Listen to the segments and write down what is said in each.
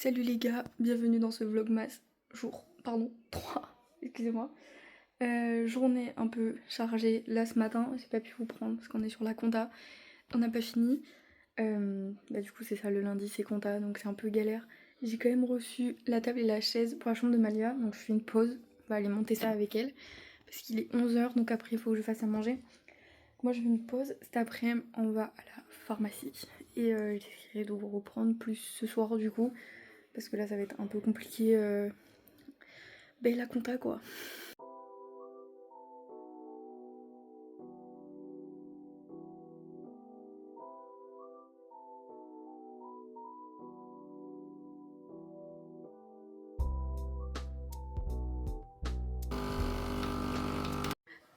Salut les gars, bienvenue dans ce vlogmas jour, 3, excusez-moi. Journée un peu chargée là ce matin, j'ai pas pu vous prendre parce qu'on est sur la compta, on n'a pas fini. Du coup c'est ça, le lundi c'est compta donc c'est un peu galère. J'ai quand même reçu la table et la chaise pour la chambre de Malia, donc je fais une pause, on va aller monter ça avec elle. Parce qu'il est 11h donc après il faut que je fasse à manger. Moi je fais une pause, cet après-midi on va à la pharmacie et j'essaierai de vous reprendre plus ce soir du coup. Parce que là ça va être un peu compliqué, la compta quoi.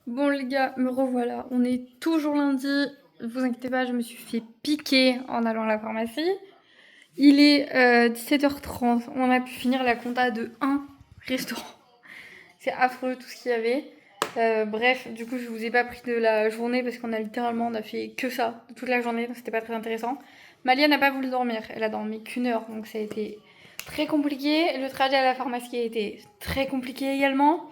Bon les gars, me revoilà, on est toujours lundi, ne vous inquiétez pas, je me suis fait piquer en allant à la pharmacie. Il est 17h30, on a pu finir la compta de un restaurant. C'est affreux tout ce qu'il y avait. Bref, du coup je vous ai pas pris de la journée parce qu'on a fait que ça toute la journée, donc c'était pas très intéressant. Malia n'a pas voulu dormir, elle a dormi qu'une heure, donc ça a été très compliqué. Le trajet à la pharmacie a été très compliqué également.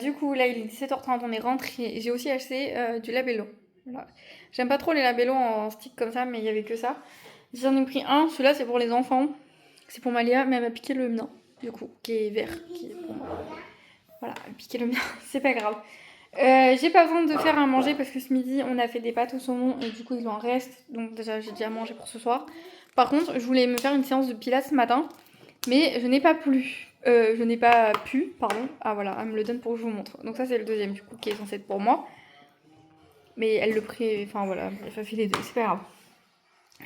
Du coup là il est 17h30, on est rentré. J'ai aussi acheté du labello. Voilà. J'aime pas trop les labellos en stick comme ça, mais il y avait que ça. J'en ai pris un, celui-là c'est pour les enfants. C'est pour Malia, mais elle m'a piqué le mien, du coup, qui est vert, qui est pour moi. Voilà, piquer le mien, c'est pas grave. J'ai pas besoin de faire à manger parce que ce midi on a fait des pâtes au saumon et du coup il en reste. Donc déjà j'ai déjà mangé pour ce soir. Par contre je voulais me faire une séance de pilates ce matin. Mais je n'ai pas pu, pardon. Ah voilà, elle me le donne pour que je vous montre. Donc ça c'est le deuxième du coup qui est censé être pour moi. Mais elle le prie, enfin voilà, bref, elle fait les deux, c'est pas grave.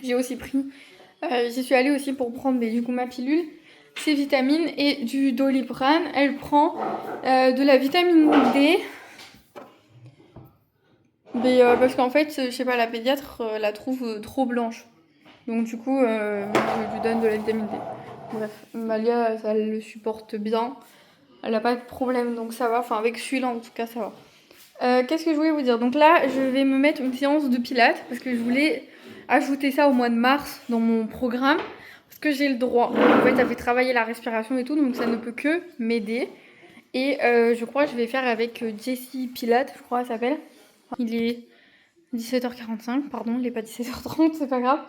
J'ai aussi pris, j'y suis allée aussi pour prendre du coup ma pilule. Ses vitamines et du Doliprane. Elle prend de la vitamine D. Mais parce qu'en fait, je sais pas, la pédiatre la trouve trop blanche. Donc du coup, je lui donne de la vitamine D. Bref, Malia, ça elle le supporte bien. Elle a pas de problème, donc ça va. Enfin, avec celui-là, en tout cas, ça va. Qu'est-ce que je voulais vous dire? Donc là, je vais me mettre une séance de pilates parce que je voulais ajouter ça au mois de mars dans mon programme. Parce que j'ai le droit. En fait, ça fait travailler la respiration et tout, donc ça ne peut que m'aider. Et je crois que je vais faire avec Jessie Pilates, je crois, elle s'appelle. Il est 17h45, pardon, il est pas 17h30, c'est pas grave.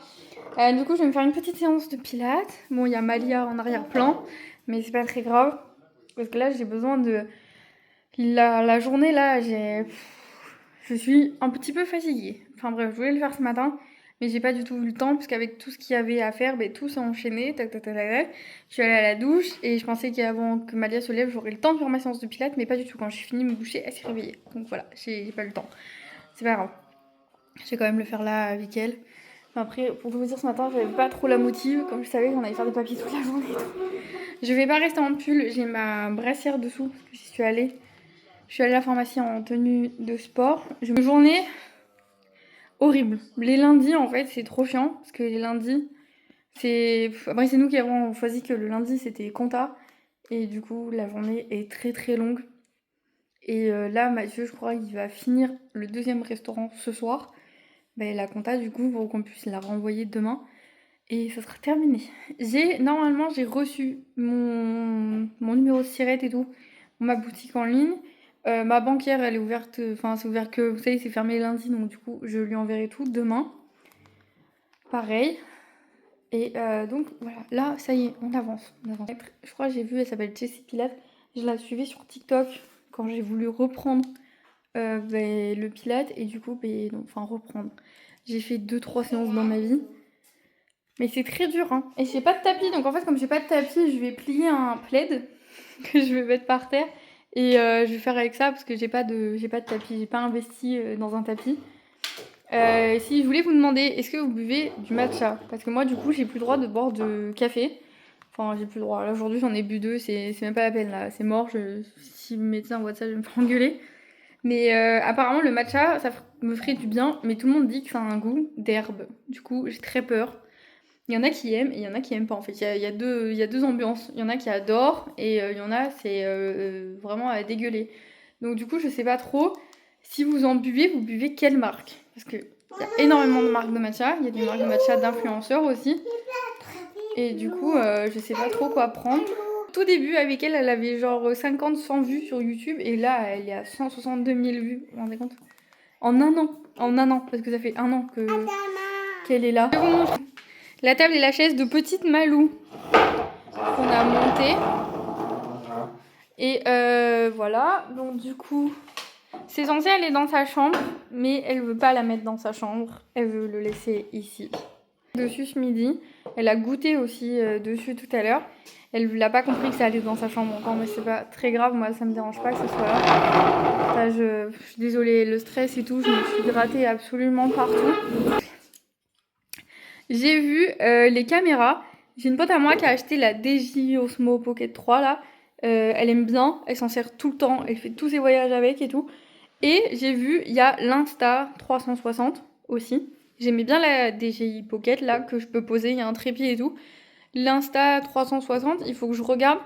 Du coup, je vais me faire une petite séance de pilates. Bon, il y a Malia en arrière-plan, mais c'est pas très grave. Parce que là, j'ai besoin de... La journée, là, je suis un petit peu fatiguée. Enfin bref, je voulais le faire ce matin, mais j'ai pas du tout eu le temps, parce qu'avec tout ce qu'il y avait à faire, tout s'est enchaîné, tac, tac, tac, tac, tac. Je suis allée à la douche, et je pensais qu'avant que Malia se lève, j'aurais le temps de faire ma séance de pilates, mais pas du tout. Quand j'ai fini de me doucher, elle s'est réveillée. Donc voilà, j'ai pas eu le temps. C'est pas grave. Je vais quand même le faire là avec elle. Enfin, après, pour tout vous dire, ce matin, j'avais pas trop la motive. Comme je savais qu'on allait faire des papiers toute la journée et tout. Je vais pas rester en pull, j'ai ma brassière dessous. Parce que j'y suis allée. Je suis allée à la pharmacie en tenue de sport. Une journée horrible. Les lundis, en fait, c'est trop chiant. Parce que les lundis, c'est. Après, c'est nous qui avons choisi que le lundi, c'était compta. Et du coup, la journée est très très longue. Et là, Mathieu, je crois, il va finir le deuxième restaurant ce soir. La compta du coup pour qu'on puisse la renvoyer demain et ça sera terminé. Normalement j'ai reçu mon numéro de SIRET et tout, ma boutique en ligne. Ma banquière elle est ouverte, enfin c'est ouvert que vous savez c'est fermé lundi donc du coup je lui enverrai tout demain. Pareil. Et donc voilà, là ça y est, on avance. Je crois que j'ai vu, elle s'appelle Jessie Pilates. Je la suivais sur TikTok quand j'ai voulu reprendre le Pilates et du coup reprendre. J'ai fait 2-3 séances dans ma vie. Mais c'est très dur, hein. Et j'ai pas de tapis, donc en fait, comme j'ai pas de tapis, je vais plier un plaid que je vais mettre par terre. Et je vais faire avec ça parce que j'ai pas de tapis, j'ai pas investi dans un tapis. Si je voulais vous demander, est-ce que vous buvez du matcha? Parce que moi, du coup, j'ai plus le droit de boire de café. Enfin, j'ai plus le droit. Là, aujourd'hui, j'en ai bu 2, c'est même pas la peine, là. C'est mort. Si le médecin voit ça, je vais me faire engueuler. Mais apparemment, le matcha, ça me ferait du bien, mais tout le monde dit que ça a un goût d'herbe. Du coup, j'ai très peur. Il y en a qui aiment et il y en a qui aiment pas en fait. Il y a deux ambiances. Il y en a qui adorent et il y en a c'est vraiment à dégueuler. Donc du coup je sais pas trop. Si vous en buvez, vous buvez quelle marque? Parce que il y a énormément de marques de matcha. Il y a des marques de matcha d'influenceurs aussi. Et du coup, je sais pas trop quoi prendre. Tout début, avec elle, elle avait genre 50-100 vues sur YouTube. Et là, elle est à 162 000 vues. Vous vous rendez compte? En un an. En un an. Parce que ça fait un an qu'elle est là. Je vais vous montrer la table et la chaise de petite Malou qu'on a montée. Et voilà. Donc du coup, c'est censé aller dans sa chambre. Mais elle veut pas la mettre dans sa chambre. Elle veut le laisser ici. Dessus ce midi. Elle a goûté aussi dessus tout à l'heure. Elle n'a pas compris que ça allait dans sa chambre encore, mais c'est pas très grave. Moi, ça me dérange pas que ce soit là. Enfin, je suis désolée, le stress et tout, je me suis grattée absolument partout. J'ai vu les caméras. J'ai une pote à moi qui a acheté la DJI Osmo Pocket 3 là. Elle aime bien, elle s'en sert tout le temps, elle fait tous ses voyages avec et tout. Et j'ai vu, il y a l'Insta 360 aussi. J'aimais bien la DJI Pocket là, que je peux poser, il y a un trépied et tout. L'Insta 360, il faut que je regarde.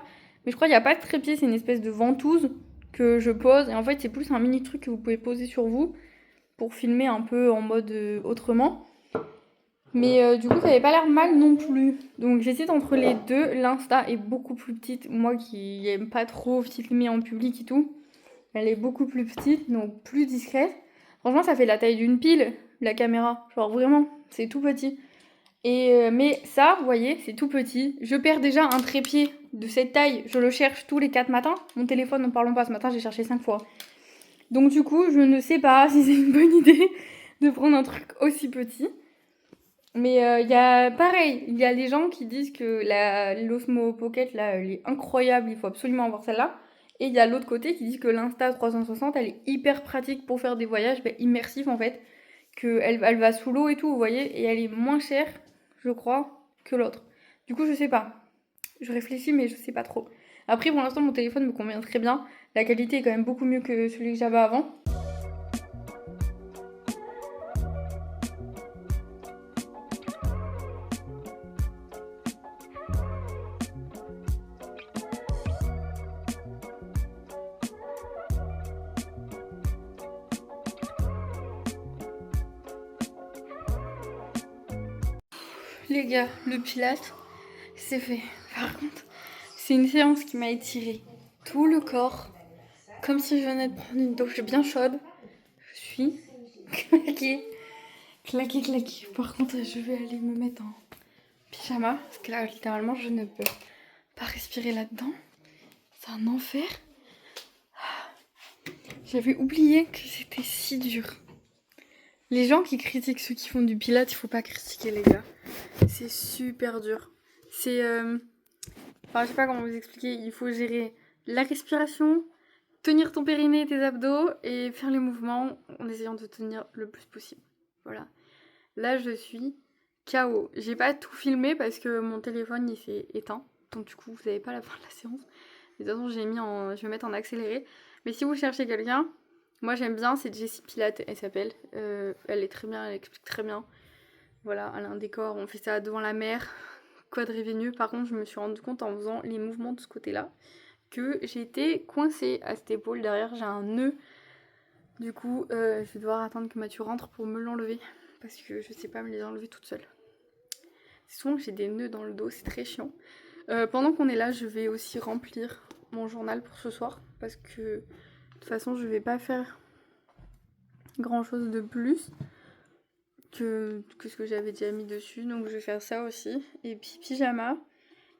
Mais je crois qu'il n'y a pas de trépied, c'est une espèce de ventouse que je pose. Et en fait, c'est plus un mini truc que vous pouvez poser sur vous pour filmer un peu en mode autrement. Mais du coup, ça n'avait pas l'air mal non plus. Donc j'hésite entre les deux. L'Insta est beaucoup plus petite. Moi qui aime pas trop filmer en public et tout, elle est beaucoup plus petite, donc plus discrète. Franchement, ça fait la taille d'une pile, la caméra. Genre vraiment, c'est tout petit. Et mais ça, vous voyez, c'est tout petit. Je perds déjà un trépied de cette taille. Je le cherche tous les 4 matins. Mon téléphone, n'en parlons pas, ce matin, j'ai cherché 5 fois. Donc du coup, je ne sais pas si c'est une bonne idée de prendre un truc aussi petit. Mais il y a pareil, il y a les gens qui disent que l'Osmo Pocket, là, elle est incroyable, il faut absolument avoir celle-là. Et il y a l'autre côté qui dit que l'Insta 360, elle est hyper pratique pour faire des voyages immersifs en fait. Elle va sous l'eau et tout, vous voyez, et elle est moins chère, je crois, que l'autre. Du coup, je sais pas. Je réfléchis, mais je sais pas trop. Après, pour l'instant, mon téléphone me convient très bien. La qualité est quand même beaucoup mieux que celui que j'avais avant. Les gars, le Pilates, c'est fait. Par contre, c'est une séance qui m'a étiré tout le corps, comme si je venais de prendre une douche bien chaude. Je suis claquée, claquée, claquée. Par contre, je vais aller me mettre en pyjama, parce que là, littéralement, je ne peux pas respirer là-dedans. C'est un enfer. J'avais oublié que c'était si dur. Les gens qui critiquent ceux qui font du Pilates, il faut pas critiquer les gars. C'est super dur. C'est... Enfin, je sais pas comment vous expliquer. Il faut gérer la respiration, tenir ton périnée et tes abdos et faire les mouvements en essayant de tenir le plus possible. Voilà. Là, je suis KO. J'ai pas tout filmé parce que mon téléphone il s'est éteint. Donc du coup, vous avez pas la fin de la séance. De toute façon, je vais mettre en accéléré. Mais si vous cherchez quelqu'un, moi j'aime bien, c'est Jessie Pilates, elle s'appelle. Elle est très bien, elle explique très bien. Voilà, elle a un décor, on fait ça devant la mer, quadrivénus. Par contre, je me suis rendu compte en faisant les mouvements de ce côté-là que j'étais coincée à cette épaule. Derrière, j'ai un nœud. Du coup, je vais devoir attendre que Mathieu rentre pour me l'enlever. Parce que je sais pas me les enlever toute seule. C'est souvent que j'ai des nœuds dans le dos, c'est très chiant. Pendant qu'on est là, je vais aussi remplir mon journal pour ce soir. Parce que de toute façon, je vais pas faire grand chose de plus que ce que j'avais déjà mis dessus. Donc je vais faire ça aussi. Et puis pyjama.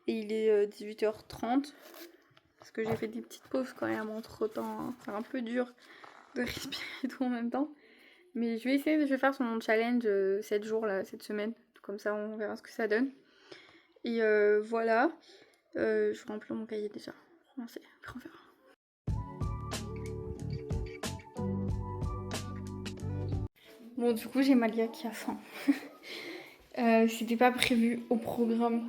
Et il est 18h30. Parce que j'ai fait des petites pauses quand même entre temps. Hein. C'est un peu dur de respirer tout en même temps. Mais je vais essayer, je vais faire son challenge 7 jours là, cette semaine. Comme ça on verra ce que ça donne. Et voilà. Je remplis mon cahier déjà. Après on verra. Bon, du coup, j'ai Malia qui a faim. C'était pas prévu au programme.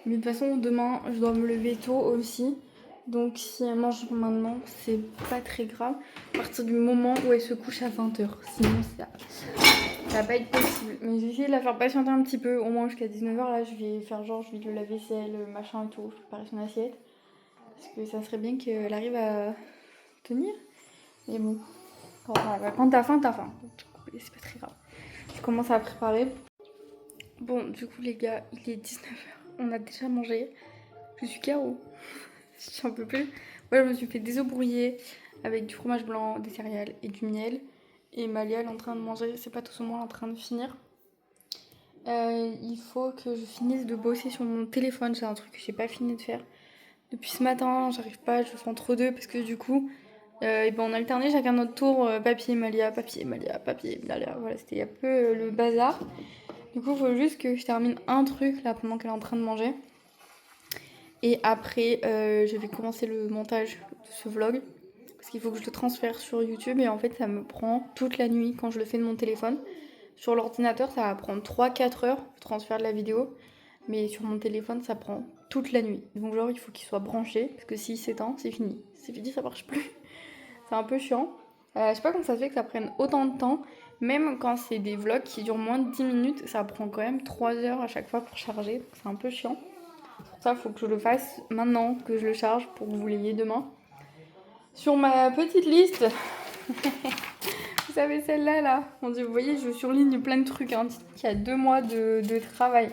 Mais de toute façon, demain, je dois me lever tôt aussi. Donc, si elle mange maintenant, c'est pas très grave. À partir du moment où elle se couche à 20h. Sinon, ça va pas être possible. Mais j'ai essayé de la faire patienter un petit peu. Au moins jusqu'à 19h. Là, je vais faire genre, je vais lui laver vaisselle, machin et tout. Je vais préparer son assiette. Parce que ça serait bien qu'elle arrive à tenir. Mais bon, quand t'as faim, t'as faim. C'est pas très grave. Je commence à préparer. Bon, du coup, les gars, il est 19h. on a déjà mangé. Je suis KO. J'en peux plus. Moi, je me suis fait des œufs brouillés avec du fromage blanc, des céréales et du miel. Et Malia, elle est en train de manger. C'est pas tout ce moment en train de finir. Il faut que je finisse de bosser sur mon téléphone. C'est un truc que j'ai pas fini de faire. Depuis ce matin, j'arrive pas, je fais entre deux parce que du coup, et ben on alternait chacun notre tour, papier, Malia, papier, Malia, papier, Malia. Voilà, c'était un peu le bazar. Du coup, il faut juste que je termine un truc là pendant qu'elle est en train de manger. Et après, je vais commencer le montage de ce vlog. Parce qu'il faut que je le transfère sur YouTube. Et en fait, ça me prend toute la nuit quand je le fais de mon téléphone. Sur l'ordinateur, ça va prendre 3-4 heures pour transférer de la vidéo. Mais sur mon téléphone, ça prend toute la nuit. Donc genre, il faut qu'il soit branché. Parce que s'il s'éteint, c'est fini. C'est fini, ça marche plus. C'est un peu chiant. Je sais pas comment ça se fait que ça prenne autant de temps. Même quand c'est des vlogs qui durent moins de 10 minutes, ça prend quand même 3 heures à chaque fois pour charger. Donc c'est un peu chiant. Pour ça, il faut que je le fasse maintenant, que je le charge pour que vous l'ayez demain. Sur ma petite liste, vous savez celle-là, là. Mon Dieu, vous voyez, je surligne plein de trucs. Hein. Il y a 2 mois de travail.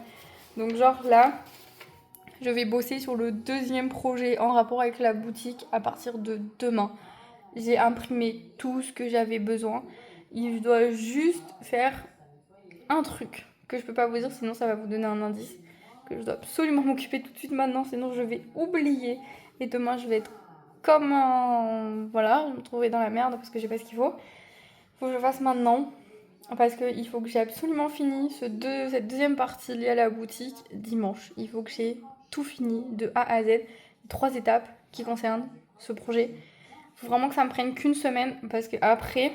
Donc genre là, je vais bosser sur le deuxième projet en rapport avec la boutique à partir de demain. J'ai imprimé tout ce que j'avais besoin. Il doit juste faire un truc que je peux pas vous dire, sinon ça va vous donner un indice. Que je dois absolument m'occuper tout de suite maintenant, sinon je vais oublier. Et demain, je vais être comme un... Voilà, je vais me trouver dans la merde parce que j'ai pas ce qu'il faut. Il faut que je le fasse maintenant. Parce qu'il faut que j'ai absolument fini cette deuxième partie liée à la boutique dimanche. Il faut que j'ai tout fini de A à Z. 3 étapes qui concernent ce projet. Il faut vraiment que ça me prenne qu'une semaine parce que après,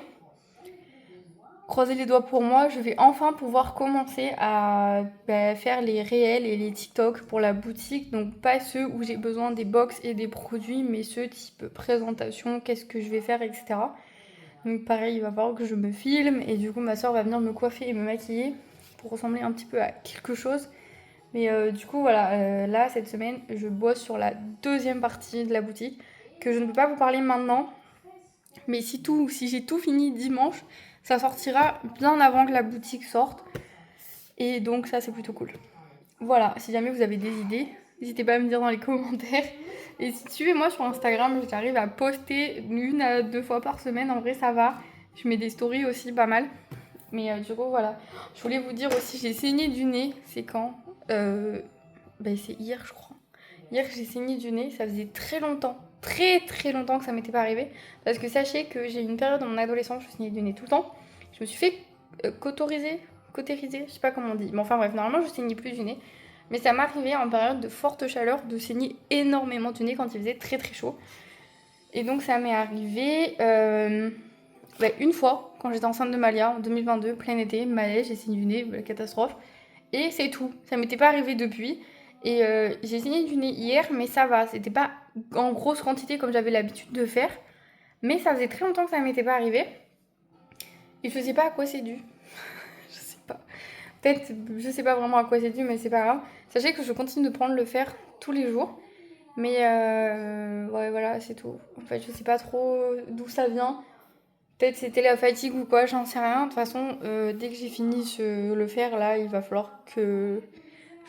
croisez les doigts pour moi, je vais enfin pouvoir commencer à faire les réels et les TikTok pour la boutique. Donc pas ceux où j'ai besoin des box et des produits, mais ceux type présentation, qu'est-ce que je vais faire, etc. Donc pareil, il va falloir que je me filme et du coup ma soeur va venir me coiffer et me maquiller pour ressembler un petit peu à quelque chose. Mais du coup voilà, là cette semaine je bosse sur la deuxième partie de la boutique que je ne peux pas vous parler maintenant. Mais si j'ai tout fini dimanche, ça sortira bien avant que la boutique sorte. Et donc ça c'est plutôt cool. Voilà, si jamais vous avez des idées, n'hésitez pas à me dire dans les commentaires. Et si suivez-moi sur Instagram, j'arrive à poster 1 à 2 fois par semaine. En vrai ça va. Je mets des stories aussi pas mal. Mais du coup voilà. Je voulais vous dire aussi, j'ai saigné du nez. C'est quand c'est hier je crois. Hier j'ai saigné du nez, ça faisait très longtemps. Très très longtemps que ça m'était pas arrivé. Parce que sachez que j'ai eu une période dans mon adolescence, je saignais du nez tout le temps. Je me suis fait cautériser, je sais pas comment on dit. Mais enfin bref, normalement je saignais plus du nez. Mais ça m'arrivait en période de forte chaleur de saigner énormément du nez quand il faisait très très chaud. Et donc ça m'est arrivé une fois quand j'étais enceinte de Malia en 2022, plein été, malaise, j'ai saigné du nez, la catastrophe. Et c'est tout. Ça m'était pas arrivé depuis. Et j'ai saigné du nez hier, mais ça va. C'était pas en grosse quantité comme j'avais l'habitude de faire. Mais ça faisait très longtemps que ça m'était pas arrivé. Et je sais pas à quoi c'est dû. Je sais pas. Peut-être, je sais pas vraiment à quoi c'est dû, mais c'est pas grave. Sachez que je continue de prendre le fer tous les jours. Mais ouais, voilà, c'est tout. En fait, je sais pas trop d'où ça vient. Peut-être c'était la fatigue ou quoi, j'en sais rien. De toute façon, dès que j'ai fini le fer, là, il va falloir que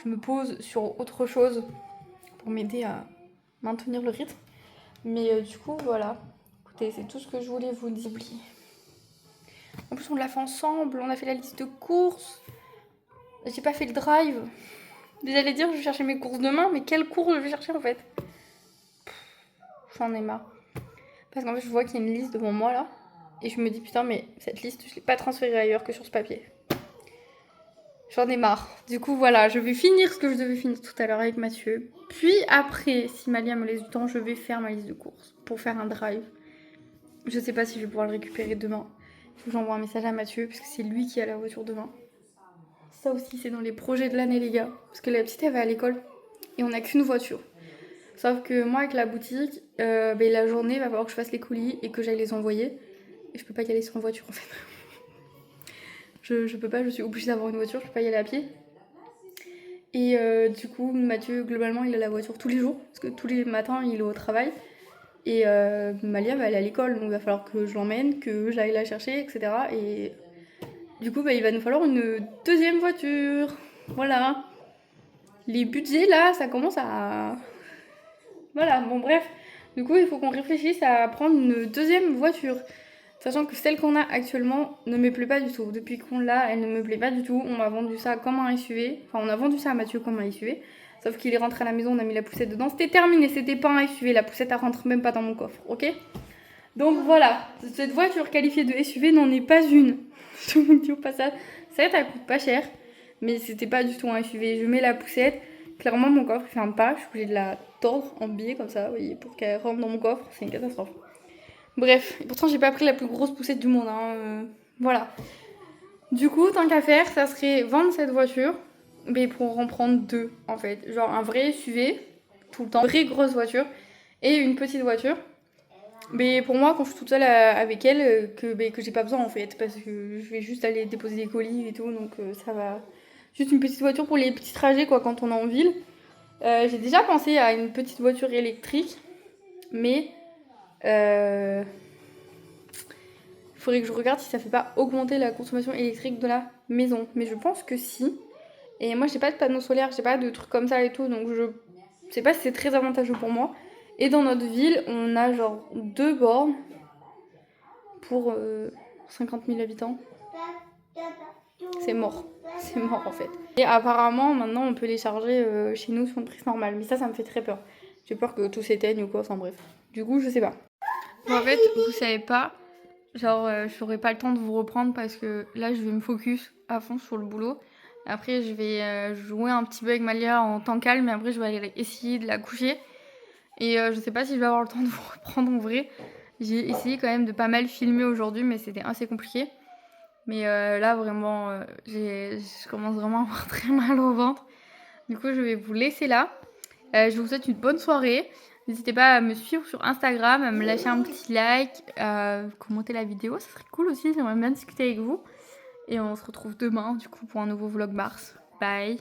je me pose sur autre chose pour m'aider à maintenir le rythme. Mais du coup, voilà. Écoutez, c'est tout ce que je voulais vous dire. En plus, on l'a fait ensemble, on a fait la liste de courses. J'ai pas fait le drive. J'allais dire, je vais chercher mes courses demain, mais quelles courses je vais chercher en fait? J'en ai marre. Parce qu'en fait, je vois qu'il y a une liste devant moi là. Et je me dis, putain, mais cette liste, je l'ai pas transférée ailleurs que sur ce papier. J'en ai marre. Du coup, voilà, je vais finir ce que je devais finir tout à l'heure avec Mathieu. Puis après, si Malia me laisse du temps, je vais faire ma liste de courses pour faire un drive. Je sais pas si je vais pouvoir le récupérer demain. Il faut que j'envoie un message à Mathieu, parce que c'est lui qui a la voiture demain. Ça aussi, c'est dans les projets de l'année, les gars. Parce que la petite, elle va à l'école. Et on n'a qu'une voiture. Sauf que moi, avec la boutique, la journée, il va falloir que je fasse les colis et que j'aille les envoyer. Et je peux pas y aller sans voiture, en fait. Je peux pas, je suis obligée d'avoir une voiture, je peux pas y aller à pied. Et du coup, Mathieu, globalement, il a la voiture tous les jours. Parce que tous les matins, il est au travail. Et Malia va aller à l'école, donc il va falloir que je l'emmène, que j'aille la chercher, etc. Et du coup, il va nous falloir une deuxième voiture. Voilà. les budgets là, ça commence à... Voilà, bon bref. Du coup, il faut qu'on réfléchisse à prendre une deuxième voiture. Sachant que celle qu'on a actuellement ne me plaît pas du tout. Depuis qu'on l'a, elle ne me plaît pas du tout. On m'a vendu ça comme un SUV. Enfin, on a vendu ça à Mathieu comme un SUV. Sauf qu'il est rentré à la maison, on a mis la poussette dedans. C'était terminé, c'était pas un SUV. La poussette, elle rentre même pas dans mon coffre, ok? Donc voilà, cette voiture qualifiée de SUV n'en est pas une. Je vous le dis au passage. Certes, elle coûte pas cher, mais c'était pas du tout un SUV. Je mets la poussette. Clairement, mon coffre il ferme pas. Je suis obligée de la tordre en biais comme ça, vous voyez, pour qu'elle rentre dans mon coffre. C'est une catastrophe. Bref, et pourtant j'ai pas pris la plus grosse poussette du monde, hein. Voilà. Du coup, tant qu'à faire, ça serait vendre cette voiture, mais pour en prendre deux en fait. Genre un vrai SUV, tout le temps, une vraie grosse voiture, et une petite voiture. Mais pour moi, quand je suis toute seule avec elle, que j'ai pas besoin en fait, parce que je vais juste aller déposer des colis et tout, donc ça va. Juste une petite voiture pour les petits trajets quoi, quand on est en ville. J'ai déjà pensé à une petite voiture électrique, mais il faudrait que je regarde si ça fait pas augmenter la consommation électrique de la maison. Mais je pense que si. Et moi, j'ai pas de panneaux solaires, j'ai pas de trucs comme ça et tout, donc je sais pas si c'est très avantageux pour moi. Et dans notre ville, on a genre 2 bornes pour 50 000 habitants. C'est mort. C'est mort en fait. Et apparemment, maintenant, on peut les charger chez nous sur une prise normale. Mais ça me fait très peur. J'ai peur que tout s'éteigne ou quoi, enfin bref. Du coup, je sais pas. Bon, en fait, vous savez pas, genre, j'aurai pas le temps de vous reprendre parce que là, je vais me focus à fond sur le boulot. Après, je vais jouer un petit peu avec Malia en temps calme, mais après, je vais aller essayer de la coucher. Et je sais pas si je vais avoir le temps de vous reprendre en vrai. J'ai essayé quand même de pas mal filmer aujourd'hui, mais c'était assez compliqué. Mais là, vraiment, je commence vraiment à avoir très mal au ventre. Du coup, je vais vous laisser là. Je vous souhaite une bonne soirée. N'hésitez pas à me suivre sur Instagram, à me lâcher un petit like, à commenter la vidéo. Ça serait cool aussi, j'aimerais bien discuter avec vous. Et on se retrouve demain, du coup, pour un nouveau vlog Mars. Bye!